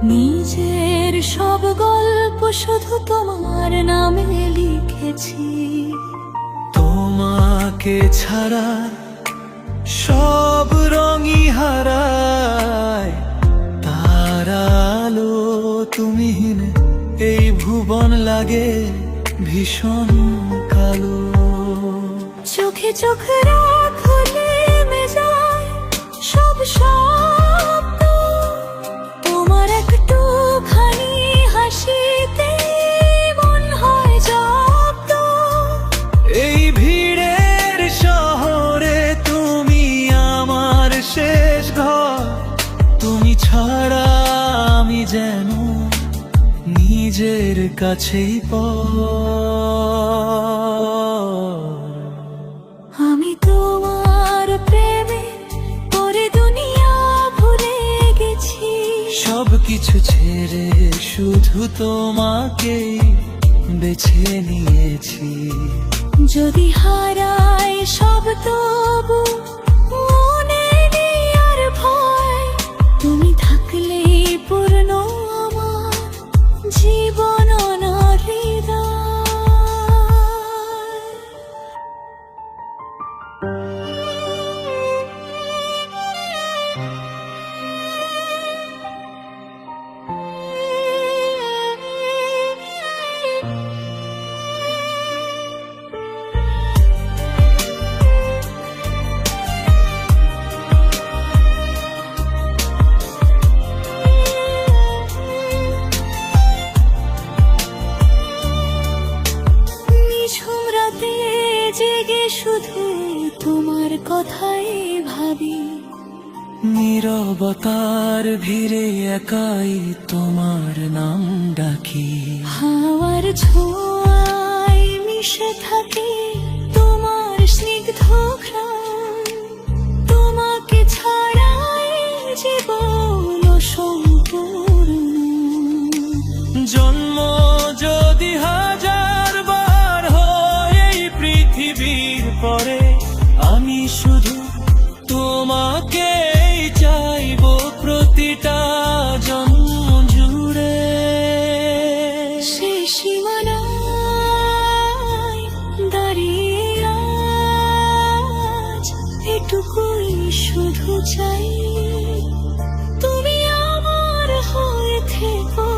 নিজের সব গল্প শুধু তোমার নামে লিখেছি। তোমাকে ছাড়া সব রঙই হারায়, তারা আলো তুমিহীন এই ভুবন লাগে ভীষণ কালো। চোখে চোখ রাখলে মেজায় সব শব্দ, তোমার একটুখানি হাসিতে মন হয় জব্দ। এই ভিড়ের শহরে তুমি আমার শেষ ঘর, তুমি ছাড়া আমি যেন নিজের কাছেই আমি তোমার প্রেমে পরে দুনিয়া ভুলে গেছি। সবকিছু ছেড়ে শুধু তোমাকেই বেছে নিয়েছি। যদি হারাই সব তবু মনে নেই আর ভয়, তুমি থাকলেই পূর্ণ আমার জীবন অনার হৃদয়। জেগে শুধু তোমার কথাই ভাবি, নীরবতার ভিড়ে একাই তোমার নাম ডাকি। হাওয়ার ছোঁয়ায় মিশে থাকে তোমার স্নিগ্ধ ঘ্রাণ, তোমাকে ছাড়াই জীবন অসম্পূর্ণ। জন্ম যদি হাজার বার হয় এই পৃথিবীর পরে, আমি শুধু তোমাকেই চাইব প্রতিটা জন্ম জুড়ে। সে সীমানায় দাঁড়িয়ে আজ এটুকুই শুধু চাই, তুমি আমার হয়ে থেকো।